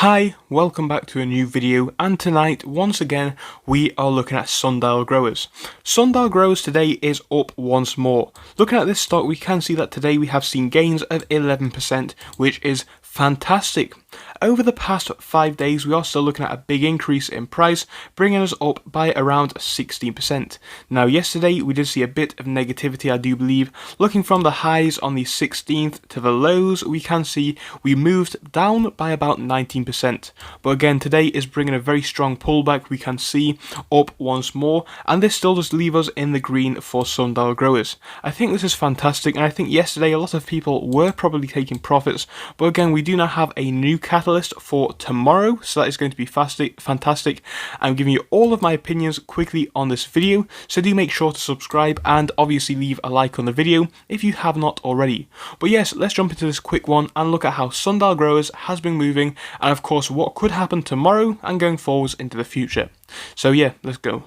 Hi, welcome back to a new video, and tonight, once again, we are looking at Sundial Growers. Sundial Growers today is up once more. Looking at this stock, we can see that today we have seen gains of 11%, which is fantastic. Over the past 5 days, we are still looking at a big increase in price, bringing us up by around 16%. Now, yesterday, we did see a bit of negativity, I do believe. Looking from the highs on the 16th to the lows, we can see we moved down by about 19%. But again, today is bringing a very strong pullback, we can see up once more, and this still does leave us in the green for Sundial Growers. I think this is fantastic, and I think yesterday a lot of people were probably taking profits, but again, we do now have a new catalyst for tomorrow, so that is going to be fantastic. I'm giving you all of my opinions quickly on this video, so do make sure to subscribe and obviously leave a like on the video if you have not already. But yes, let's jump into this quick one and look at how Sundial Growers has been moving, and of course what could happen tomorrow and going forwards into the future. So yeah, let's go.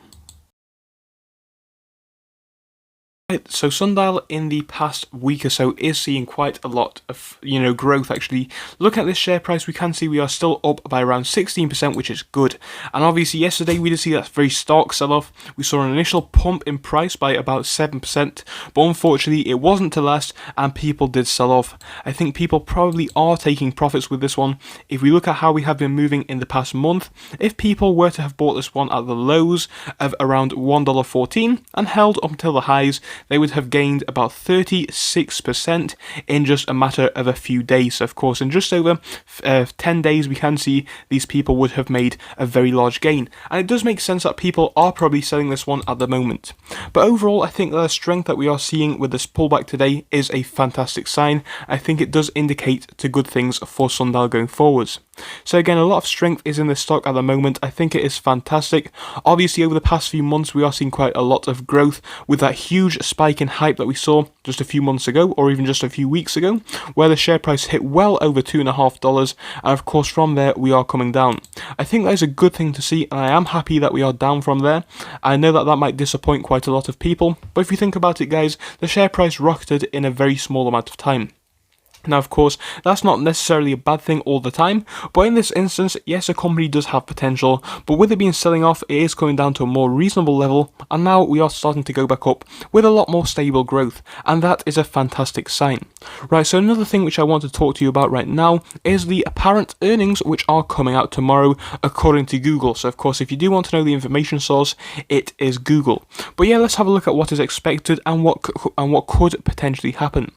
Right, so Sundial in the past week or so is seeing quite a lot of, growth actually. Looking at this share price, we can see we are still up by around 16%, which is good. And obviously yesterday we did see that very stark sell-off. We saw an initial pump in price by about 7%, but unfortunately it wasn't to last and people did sell off. I think people probably are taking profits with this one. If we look at how we have been moving in the past month, if people were to have bought this one at the lows of around $1.14 and held up until the highs, they would have gained about 36% in just a matter of a few days. So of course, in just over 10 days, we can see these people would have made a very large gain. And it does make sense that people are probably selling this one at the moment. But overall, I think the strength that we are seeing with this pullback today is a fantastic sign. I think it does indicate to good things for Sundial going forwards. So again, a lot of strength is in this stock at the moment. I think it is fantastic. Obviously, over the past few months, we are seeing quite a lot of growth with that huge spike in hype that we saw just a few months ago, or even just a few weeks ago, where the share price hit well over $2.50, and of course from there we are coming down. I think that is a good thing to see, and I am happy that we are down from there. I know that that might disappoint quite a lot of people, but if you think about it, guys, the share price rocketed in a very small amount of time. Now, of course, that's not necessarily a bad thing all the time, but in this instance, yes, a company does have potential, but with it being selling off, it is coming down to a more reasonable level, and now we are starting to go back up with a lot more stable growth, and that is a fantastic sign. Right, so another thing which I want to talk to you about right now is the apparent earnings which are coming out tomorrow according to Google. So, of course, if you do want to know the information source, it is Google. But yeah, let's have a look at what is expected and what could potentially happen.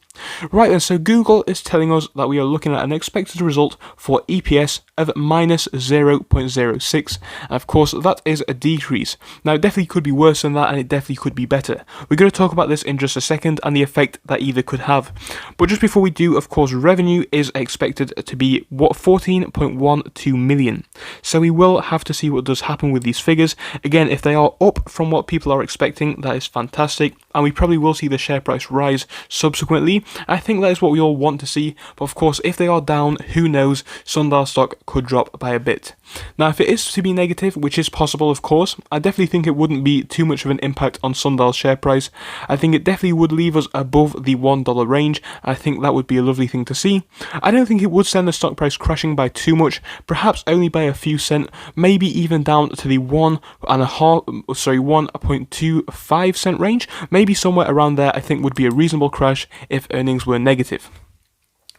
Right then, so Google is telling us that we are looking at an expected result for EPS of minus 0.06, and of course that is a decrease. Now it definitely could be worse than that, and it definitely could be better. We're going to talk about this in just a second and the effect that either could have. But just before we do, of course, revenue is expected to be 14.12 million. So we will have to see what does happen with these figures. Again, if they are up from what people are expecting, that is fantastic, and we probably will see the share price rise subsequently. I think that is what we all want to see, but of course if they are down, who knows, Sundial stock could drop by a bit. Now if it is to be negative, which is possible of course, I definitely think it wouldn't be too much of an impact on Sundial's share price. I think it definitely would leave us above the $1 range. I think that would be a lovely thing to see. I don't think it would send the stock price crashing by too much, perhaps only by a few cents, maybe even down to the 1.25 cent range, maybe somewhere around there I think would be a reasonable crash if earnings were negative.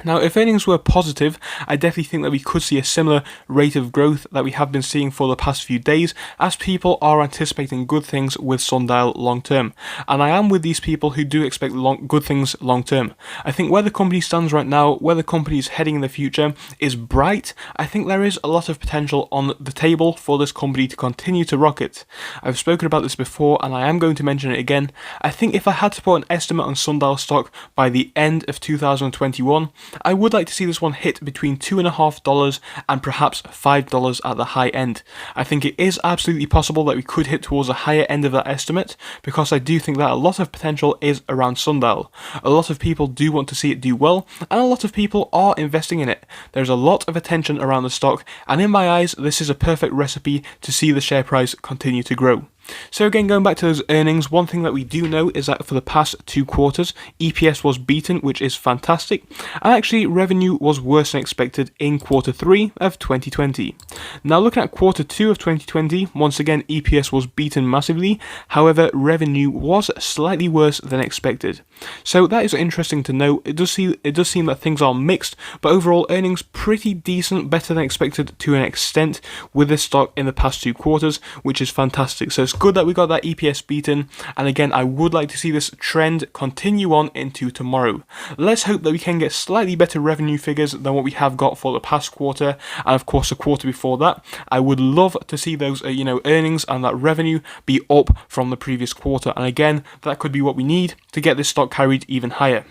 Now, if earnings were positive, I definitely think that we could see a similar rate of growth that we have been seeing for the past few days, as people are anticipating good things with Sundial long term. And I am with these people who do expect good things long term. I think where the company stands right now, where the company is heading in the future, is bright. I think there is a lot of potential on the table for this company to continue to rocket. I've spoken about this before, and I am going to mention it again. I think if I had to put an estimate on Sundial stock by the end of 2021, I would like to see this one hit between $2.50 and perhaps $5 at the high end. I think it is absolutely possible that we could hit towards the higher end of that estimate, because I do think that a lot of potential is around Sundial. A lot of people do want to see it do well, and a lot of people are investing in it. There's a lot of attention around the stock, and in my eyes, this is a perfect recipe to see the share price continue to grow. So again, going back to those earnings, one thing that we do know is that for the past 2 quarters, EPS was beaten, which is fantastic, and actually revenue was worse than expected in quarter 3 of 2020. Now looking at quarter 2 of 2020, once again EPS was beaten massively, however revenue was slightly worse than expected. So that is interesting to know. It does seem that things are mixed, but overall earnings pretty decent, better than expected to an extent with this stock in the past 2 quarters, which is fantastic. So it's good that we got that EPS beaten, and again I would like to see this trend continue on into tomorrow. Let's hope that we can get slightly better revenue figures than what we have got for the past quarter, and of course the quarter before that. I would love to see those earnings and that revenue be up from the previous quarter, and again that could be what we need to get this stock carried even higher.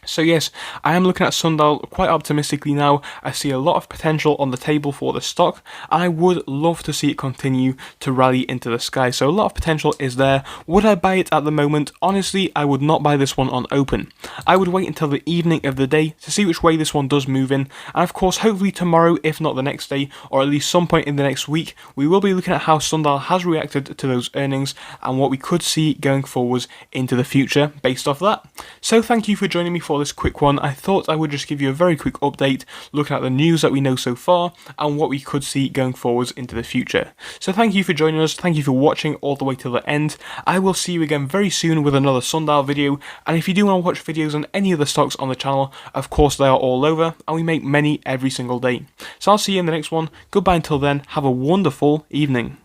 So yes, I am looking at Sundial quite optimistically now. I see a lot of potential on the table for the stock, and I would love to see it continue to rally into the sky. So a lot of potential is there. Would I buy it at the moment? Honestly, I would not buy this one on open. I would wait until the evening of the day to see which way this one does move in, and of course hopefully tomorrow, if not the next day, or at least some point in the next week, we will be looking at how Sundial has reacted to those earnings and what we could see going forwards into the future based off that. So thank you for joining me for this quick one. I thought I would just give you a very quick update looking at the news that we know so far and what we could see going forwards into the future. So thank you for joining us, thank you for watching all the way till the end. I will see you again very soon with another Sundial video, and if you do want to watch videos on any of the stocks on the channel, of course they are all over and we make many every single day. So I'll see you in the next one. Goodbye until then, have a wonderful evening.